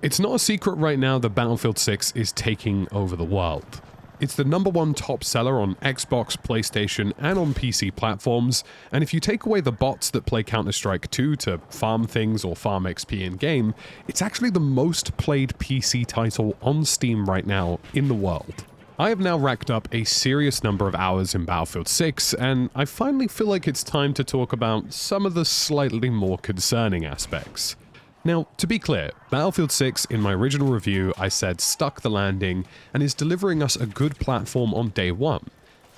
It's not a secret right now that Battlefield 6 is taking over the world. It's the #1 top seller on Xbox, PlayStation, and on PC platforms, and if you take away the bots that play Counter-Strike 2 to farm things or farm XP in-game, it's actually the most played PC title on Steam right now in the world. I have now racked up a serious number of hours in Battlefield 6, and I finally feel like it's time to talk about some of the slightly more concerning aspects. Now, to be clear, Battlefield 6 in my original review I said stuck the landing and is delivering us a good platform on day one.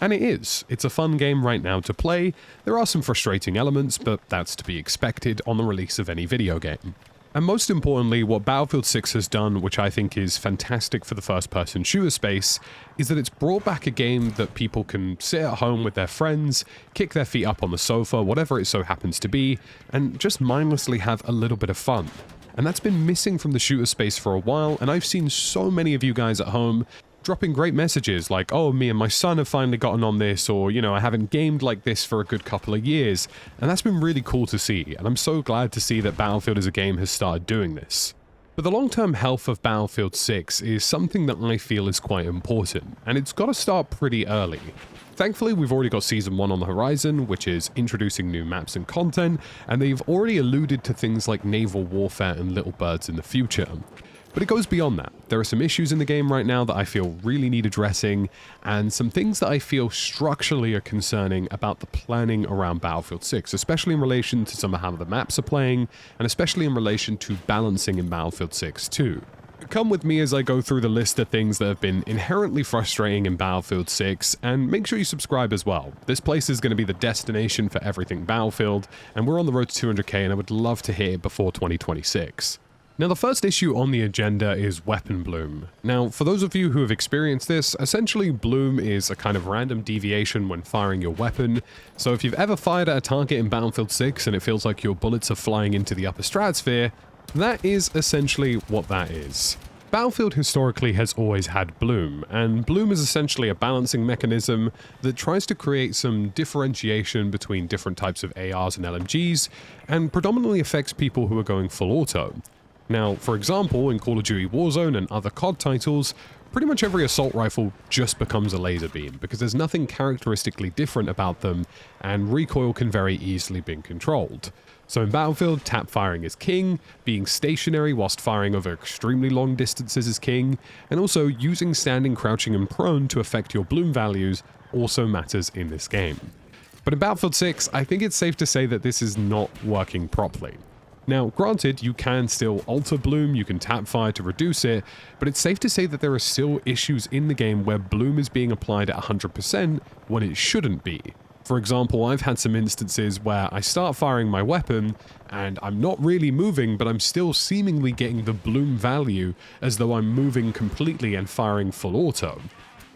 And it is. It's a fun game right now to play. There are some frustrating elements, but that's to be expected on the release of any video game. And most importantly, what Battlefield 6 has done, which I think is fantastic for the first-person shooter space, is that it's brought back a game that people can sit at home with their friends, kick their feet up on the sofa, whatever it so happens to be, and just mindlessly have a little bit of fun. And that's been missing from the shooter space for a while, and I've seen so many of you guys at home dropping great messages like, oh, me and my son have finally gotten on this, or, I haven't gamed like this for a good couple of years, and that's been really cool to see, and I'm so glad to see that Battlefield as a game has started doing this. But the long-term health of Battlefield 6 is something that I feel is quite important, and it's got to start pretty early. Thankfully, we've already got Season 1 on the horizon, which is introducing new maps and content, and they've already alluded to things like naval warfare and Little Birds in the future. But it goes beyond that. There are some issues in the game right now that I feel really need addressing, and some things that I feel structurally are concerning about the planning around Battlefield 6, especially in relation to some of how the maps are playing, and especially in relation to balancing in Battlefield 6 too. Come with me as I go through the list of things that have been inherently frustrating in Battlefield 6, and make sure you subscribe as well. This place is going to be the destination for everything Battlefield, and we're on the road to 200k, and I would love to hit it before 2026. Now, the first issue on the agenda is weapon bloom. Now, for those of you who have experienced this, essentially bloom is a kind of random deviation when firing your weapon. So if you've ever fired at a target in Battlefield 6 and it feels like your bullets are flying into the upper stratosphere, that is essentially what that is. Battlefield historically has always had bloom, and bloom is essentially a balancing mechanism that tries to create some differentiation between different types of ARs and LMGs, and predominantly affects people who are going full auto. Now, for example, in Call of Duty Warzone and other COD titles, pretty much every assault rifle just becomes a laser beam, because there's nothing characteristically different about them, and recoil can very easily be controlled. So in Battlefield, tap firing is king, being stationary whilst firing over extremely long distances is king, and also using standing, crouching, and prone to affect your bloom values also matters in this game. But in Battlefield 6, I think it's safe to say that this is not working properly. Now, granted, you can still alter bloom, you can tap fire to reduce it, but it's safe to say that there are still issues in the game where bloom is being applied at 100% when it shouldn't be. For example, I've had some instances where I start firing my weapon and I'm not really moving, but I'm still seemingly getting the bloom value as though I'm moving completely and firing full auto.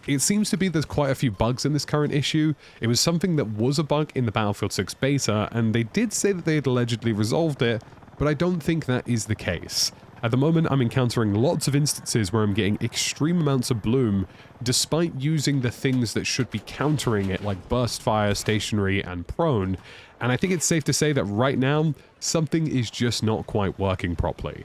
It seems to be there's quite a few bugs in this current issue. It was something that was a bug in the Battlefield 6 beta, and they did say that they had allegedly resolved it, but I don't think that is the case. At the moment, I'm encountering lots of instances where I'm getting extreme amounts of bloom, despite using the things that should be countering it, like burst fire, stationary, and prone, and I think it's safe to say that right now, something is just not quite working properly.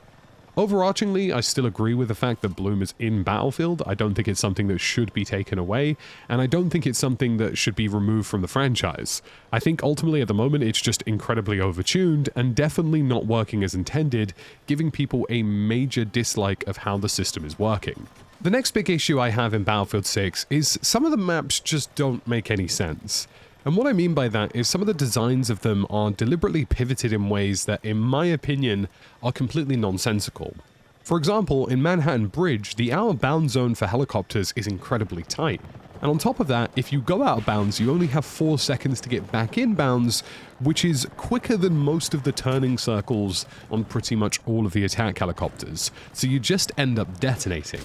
Overarchingly, I still agree with the fact that bloom is in Battlefield. I don't think it's something that should be taken away, and I don't think it's something that should be removed from the franchise. I think ultimately at the moment it's just incredibly overtuned and definitely not working as intended, giving people a major dislike of how the system is working. The next big issue I have in Battlefield 6 is some of the maps just don't make any sense. And what I mean by that is some of the designs of them are deliberately pivoted in ways that, in my opinion, are completely nonsensical. For example, in Manhattan Bridge, the out-of-bounds zone for helicopters is incredibly tight. And on top of that, if you go out of bounds, you only have 4 seconds to get back in bounds, which is quicker than most of the turning circles on pretty much all of the attack helicopters. So you just end up detonating.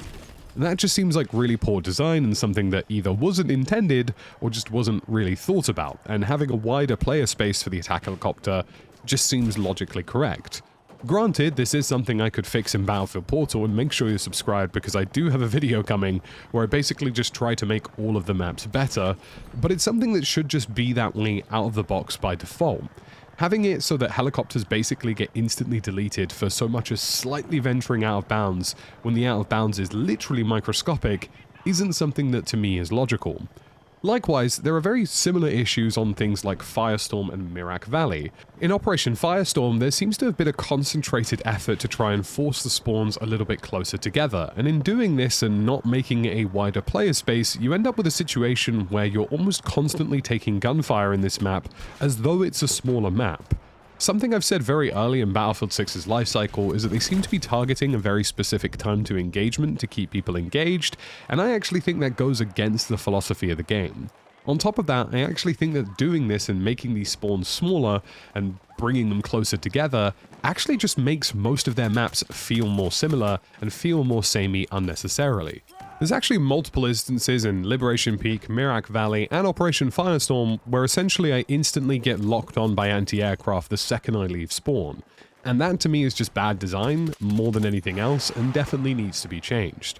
That just seems like really poor design and something that either wasn't intended or just wasn't really thought about, and having a wider player space for the attack helicopter just seems logically correct. Granted, this is something I could fix in Battlefield Portal, and make sure you're subscribed because I do have a video coming where I basically just try to make all of the maps better, but it's something that should just be that way out of the box by default. Having it so that helicopters basically get instantly deleted for so much as slightly venturing out of bounds when the out of bounds is literally microscopic isn't something that to me is logical. Likewise, there are very similar issues on things like Firestorm and Mirak Valley. In Operation Firestorm, there seems to have been a concentrated effort to try and force the spawns a little bit closer together, and in doing this and not making it a wider player space, you end up with a situation where you're almost constantly taking gunfire in this map as though it's a smaller map. Something I've said very early in Battlefield 6's lifecycle is that they seem to be targeting a very specific time to engagement to keep people engaged, and I actually think that goes against the philosophy of the game. On top of that, I actually think that doing this and making these spawns smaller and bringing them closer together actually just makes most of their maps feel more similar and feel more samey unnecessarily. There's actually multiple instances in Liberation Peak, Mirak Valley, and Operation Firestorm where essentially I instantly get locked on by anti-aircraft the second I leave spawn. And that to me is just bad design, more than anything else, and definitely needs to be changed.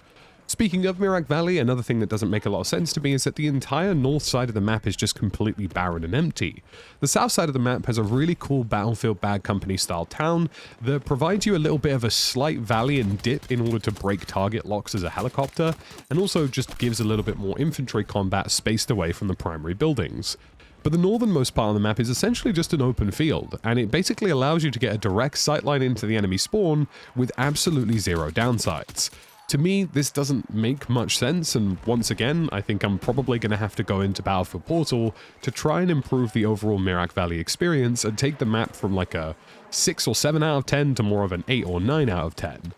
Speaking of Mirak Valley, another thing that doesn't make a lot of sense to me is that the entire north side of the map is just completely barren and empty. The south side of the map has a really cool Battlefield Bad Company style town that provides you a little bit of a slight valley and dip in order to break target locks as a helicopter, and also just gives a little bit more infantry combat spaced away from the primary buildings. But the northernmost part of the map is essentially just an open field, and it basically allows you to get a direct sightline into the enemy spawn with absolutely zero downsides. To me, this doesn't make much sense, and once again, I think I'm probably going to have to go into Battlefield Portal to try and improve the overall Mirak Valley experience and take the map from like a 6 or 7 out of 10 to more of an 8 or 9 out of 10.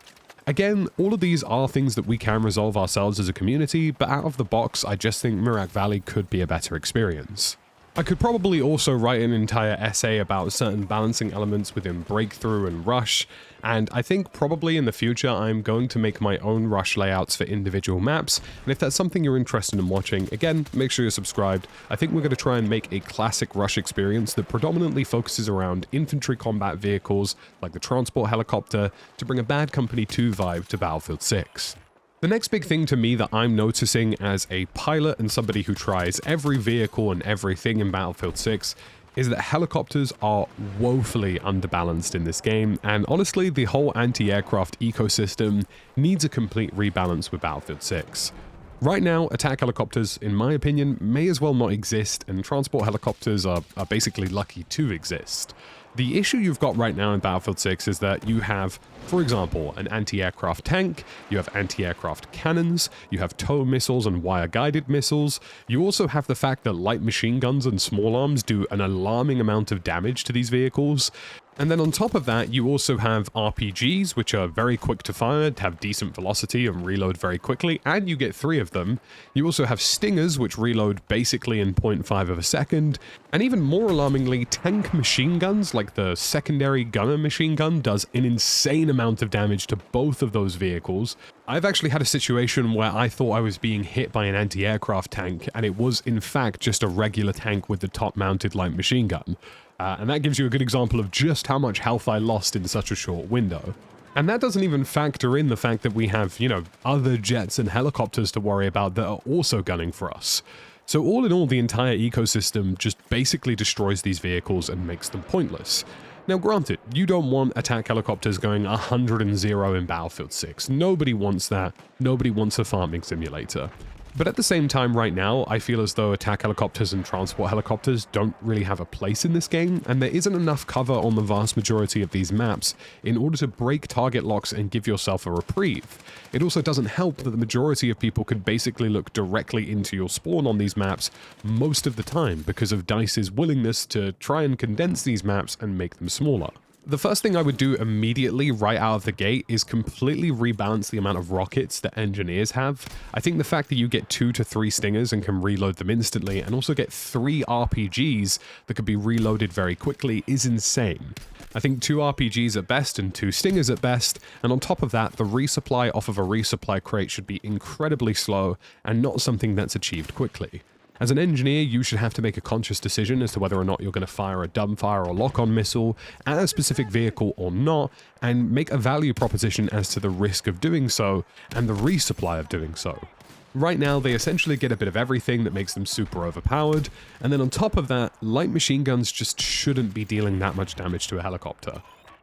Again, all of these are things that we can resolve ourselves as a community, but out of the box, I just think Mirak Valley could be a better experience. I could probably also write an entire essay about certain balancing elements within Breakthrough and Rush, and I think probably in the future I'm going to make my own Rush layouts for individual maps, and if that's something you're interested in watching, again, make sure you're subscribed. I think we're going to try and make a classic Rush experience that predominantly focuses around infantry combat vehicles like the transport helicopter to bring a Bad Company 2 vibe to Battlefield 6. The next big thing to me that I'm noticing as a pilot and somebody who tries every vehicle and everything in Battlefield 6 is that helicopters are woefully underbalanced in this game, and honestly the whole anti-aircraft ecosystem needs a complete rebalance with Battlefield 6. Right now, attack helicopters, in my opinion, may as well not exist, and transport helicopters are basically lucky to exist. The issue you've got right now in Battlefield 6 is that you have, for example, an anti-aircraft tank, you have anti-aircraft cannons, you have tow missiles and wire-guided missiles, you also have the fact that light machine guns and small arms do an alarming amount of damage to these vehicles. And then on top of that, you also have RPGs, which are very quick to fire, have decent velocity and reload very quickly, and you get 3 of them. You also have Stingers, which reload basically in 0.5 of a second, and even more alarmingly, tank machine guns, like the secondary gunner machine gun, does an insane amount of damage to both of those vehicles. I've actually had a situation where I thought I was being hit by an anti-aircraft tank, and it was in fact just a regular tank with the top-mounted light machine gun. And that gives you a good example of just how much health I lost in such a short window. And that doesn't even factor in the fact that we have, other jets and helicopters to worry about that are also gunning for us. So all in all, the entire ecosystem just basically destroys these vehicles and makes them pointless. Now granted, you don't want attack helicopters going 100-0 in Battlefield 6. Nobody wants that. Nobody wants a farming simulator. But at the same time right now, I feel as though attack helicopters and transport helicopters don't really have a place in this game, and there isn't enough cover on the vast majority of these maps in order to break target locks and give yourself a reprieve. It also doesn't help that the majority of people could basically look directly into your spawn on these maps most of the time because of DICE's willingness to try and condense these maps and make them smaller. The first thing I would do immediately right out of the gate is completely rebalance the amount of rockets that engineers have. I think the fact that you get 2 to 3 Stingers and can reload them instantly, and also get 3 RPGs that could be reloaded very quickly is insane. I think 2 RPGs at best and 2 Stingers at best, and on top of that, the resupply off of a resupply crate should be incredibly slow and not something that's achieved quickly. As an engineer, you should have to make a conscious decision as to whether or not you're going to fire a dumbfire or lock-on missile at a specific vehicle or not, and make a value proposition as to the risk of doing so and the resupply of doing so. Right now, they essentially get a bit of everything that makes them super overpowered, and then on top of that, light machine guns just shouldn't be dealing that much damage to a helicopter.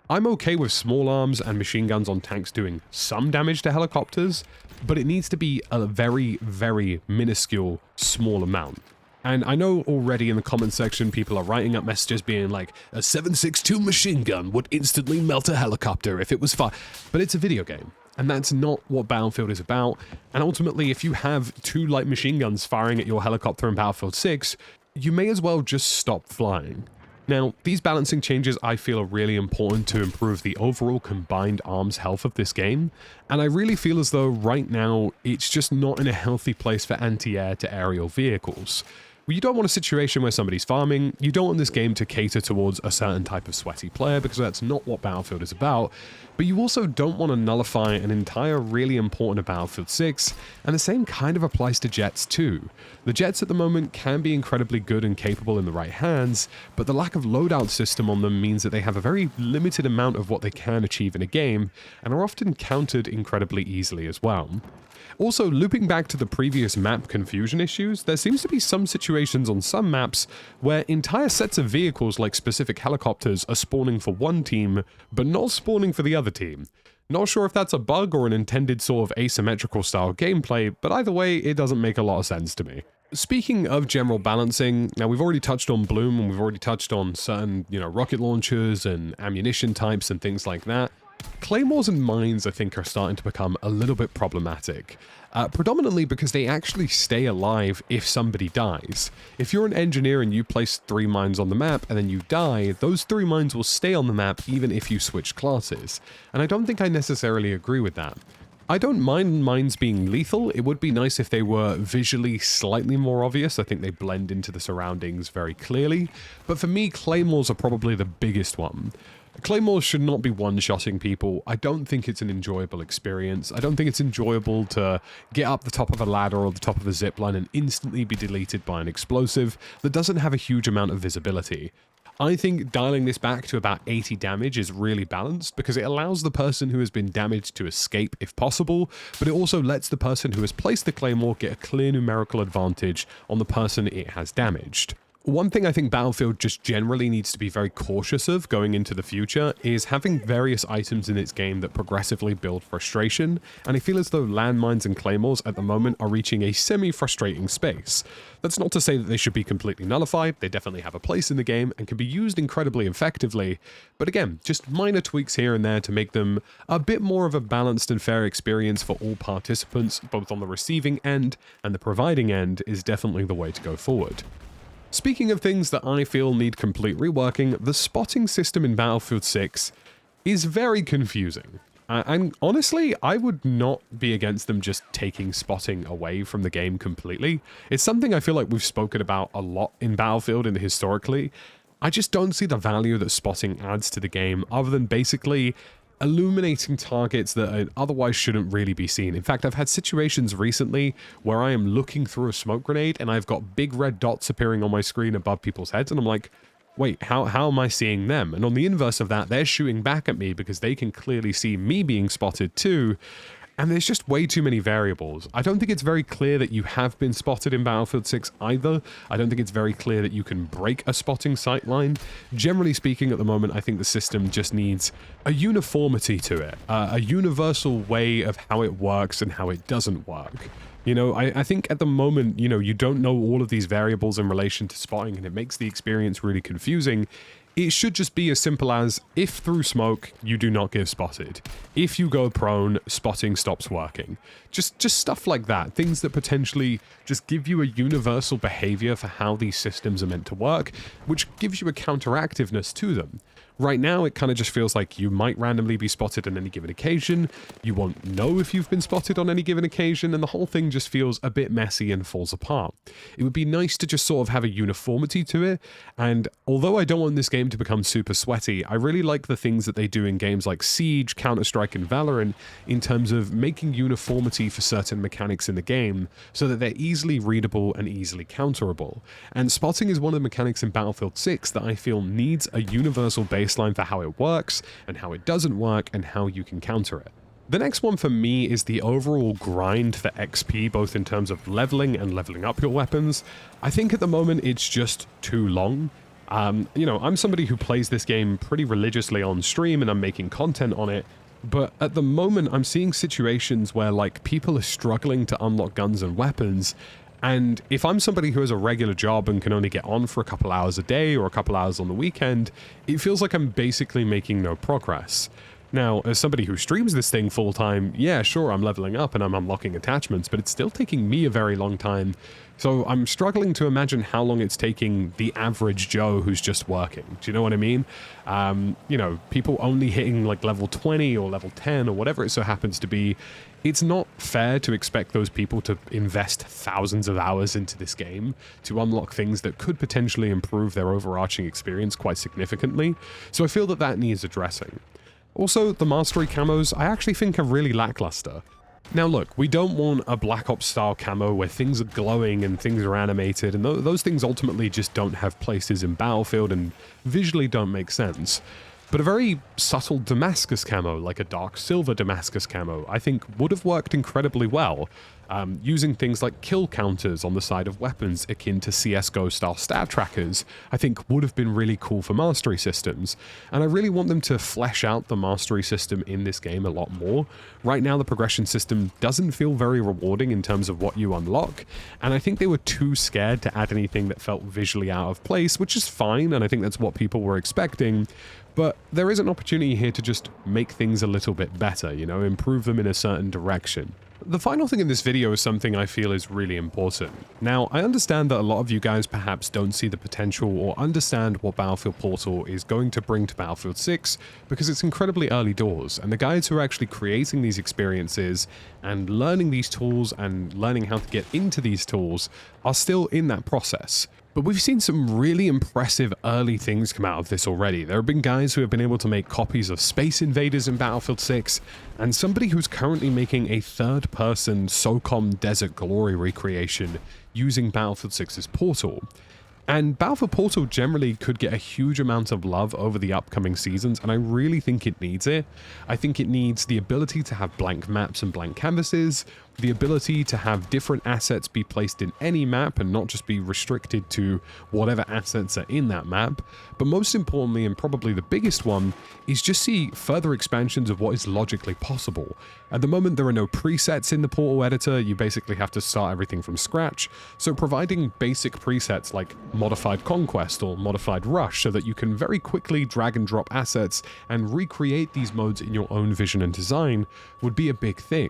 I'm okay with small arms and machine guns on tanks doing some damage to helicopters, but it needs to be a very, very minuscule, small amount. And I know already in the comment section, people are writing up messages being like, a 7.62 machine gun would instantly melt a helicopter if it was fire. But it's a video game, and that's not what Battlefield is about. And ultimately, if you have 2 light machine guns firing at your helicopter in Battlefield 6, you may as well just stop flying. Now, these balancing changes I feel are really important to improve the overall combined arms health of this game, and I really feel as though right now it's just not in a healthy place for anti-air to aerial vehicles. You don't want a situation where somebody's farming, you don't want this game to cater towards a certain type of sweaty player because that's not what Battlefield is about, but you also don't want to nullify an entire really important Battlefield 6, and the same kind of applies to jets too. The jets at the moment can be incredibly good and capable in the right hands, but the lack of loadout system on them means that they have a very limited amount of what they can achieve in a game, and are often countered incredibly easily as well. Also, looping back to the previous map confusion issues, there seems to be some situations on some maps where entire sets of vehicles like specific helicopters are spawning for one team, but not spawning for the other team. Not sure if that's a bug or an intended sort of asymmetrical style gameplay, but either way, it doesn't make a lot of sense to me. Speaking of general balancing, now we've already touched on Bloom and we've already touched on certain, rocket launchers and ammunition types and things like that. Claymores and mines, I think, are starting to become a little bit problematic, predominantly because they actually stay alive if somebody dies. If you're an engineer and you place 3 mines on the map and then you die, those 3 mines will stay on the map even if you switch classes, and I don't think I necessarily agree with that. I don't mind mines being lethal. It would be nice if they were visually slightly more obvious. I think they blend into the surroundings very clearly, but for me, claymores are probably the biggest one. Claymores should not be one-shotting people. I don't think it's an enjoyable experience. I don't think it's enjoyable to get up the top of a ladder or the top of a zipline and instantly be deleted by an explosive that doesn't have a huge amount of visibility. I think dialing this back to about 80 damage is really balanced because it allows the person who has been damaged to escape if possible, but it also lets the person who has placed the claymore get a clear numerical advantage on the person it has damaged. One thing I think Battlefield just generally needs to be very cautious of going into the future is having various items in its game that progressively build frustration, and I feel as though landmines and claymores at the moment are reaching a semi-frustrating space. That's not to say that they should be completely nullified. They definitely have a place in the game and can be used incredibly effectively, but again, just minor tweaks here and there to make them a bit more of a balanced and fair experience for all participants, both on the receiving end and the providing end, is definitely the way to go forward. Speaking of things that I feel need complete reworking, the spotting system in Battlefield 6 is very confusing. And honestly, I would not be against them just taking spotting away from the game completely. It's something I feel like we've spoken about a lot in Battlefield and historically. I just don't see the value that spotting adds to the game other than basically illuminating targets that otherwise shouldn't really be seen. In fact, I've had situations recently where I am looking through a smoke grenade and I've got big red dots appearing on my screen above people's heads, and I'm like, wait, how am I seeing them? And on the inverse of that, they're shooting back at me because they can clearly see me being spotted too. And there's just way too many variables. I don't think it's very clear that you have been spotted in Battlefield 6 either. I don't think it's very clear that you can break a spotting sight line. Generally speaking, at the moment, I think the system just needs a uniformity to it, a universal way of how it works and how it doesn't work. I think at the moment, you don't know all of these variables in relation to spotting, and it makes the experience really confusing. It should just be as simple as, if through smoke, you do not get spotted. If you go prone, spotting stops working. Just stuff like that. Things that potentially just give you a universal behavior for how these systems are meant to work, which gives you a counteractiveness to them. Right now, it kind of just feels like you might randomly be spotted on any given occasion, you won't know if you've been spotted on any given occasion, and the whole thing just feels a bit messy and falls apart. It would be nice to just sort of have a uniformity to it, and although I don't want this game to become super sweaty, I really like the things that they do in games like Siege, Counter-Strike, and Valorant in terms of making uniformity for certain mechanics in the game so that they're easily readable and easily counterable. And spotting is one of the mechanics in Battlefield 6 that I feel needs a universal baseline for how it works and how it doesn't work and how you can counter it. The next one for me is the overall grind for XP, both in terms of leveling and leveling up your weapons. I think at the moment it's just too long. I'm somebody who plays this game pretty religiously on stream and I'm making content on it, but at the moment I'm seeing situations where like people are struggling to unlock guns and weapons, and if I'm somebody who has a regular job and can only get on for a couple hours a day or a couple hours on the weekend, it feels like I'm basically making no progress. Now, as somebody who streams this thing full-time, yeah, sure, I'm leveling up and I'm unlocking attachments, but it's still taking me a very long time. So I'm struggling to imagine how long it's taking the average Joe who's just working. Do you know what I mean? People only hitting like level 20 or level 10 or whatever it so happens to be. It's not fair to expect those people to invest thousands of hours into this game to unlock things that could potentially improve their overarching experience quite significantly. So I feel that that needs addressing. Also, the mastery camos I actually think are really lackluster. Now look, we don't want a Black Ops style camo where things are glowing and things are animated, and those things ultimately just don't have places in Battlefield and visually don't make sense. But a very subtle Damascus camo, like a dark silver Damascus camo, I think would have worked incredibly well. Using things like kill counters on the side of weapons akin to CSGO style stat trackers, I think would have been really cool for mastery systems. And I really want them to flesh out the mastery system in this game a lot more. Right now the progression system doesn't feel very rewarding in terms of what you unlock, and I think they were too scared to add anything that felt visually out of place, which is fine, and I think that's what people were expecting. But there is an opportunity here to just make things a little bit better, improve them in a certain direction. The final thing in this video is something I feel is really important. Now, I understand that a lot of you guys perhaps don't see the potential or understand what Battlefield Portal is going to bring to Battlefield 6 because it's incredibly early doors, and the guys who are actually creating these experiences and learning these tools and learning how to get into these tools are still in that process. But we've seen some really impressive early things come out of this already. There have been guys who have been able to make copies of Space Invaders in Battlefield 6, and somebody who's currently making a third-person SOCOM Desert Glory recreation using Battlefield 6's Portal. And Battlefield Portal generally could get a huge amount of love over the upcoming seasons, and I really think it needs it. I think it needs the ability to have blank maps and blank canvases, the ability to have different assets be placed in any map and not just be restricted to whatever assets are in that map. But most importantly, and probably the biggest one, is just see further expansions of what is logically possible. At the moment, there are no presets in the Portal editor. You basically have to start everything from scratch. So providing basic presets like modified conquest or modified rush so that you can very quickly drag and drop assets and recreate these modes in your own vision and design would be a big thing.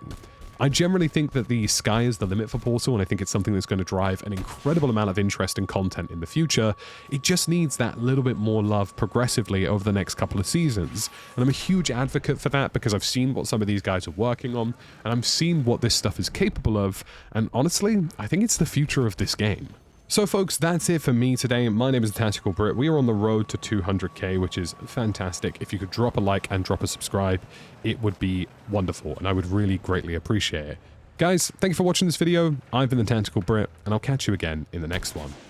I generally think that the sky is the limit for Portal, and I think it's something that's going to drive an incredible amount of interest and content in the future. It just needs that little bit more love progressively over the next couple of seasons. And I'm a huge advocate for that because I've seen what some of these guys are working on, and I've seen what this stuff is capable of, and honestly, I think it's the future of this game. So folks, that's it for me today. My name is Tactical Brit. We are on the road to 200k, which is fantastic. If you could drop a like and drop a subscribe, it would be wonderful, and I would really greatly appreciate it. Guys, thank you for watching this video. I've been the Tactical Brit, and I'll catch you again in the next one.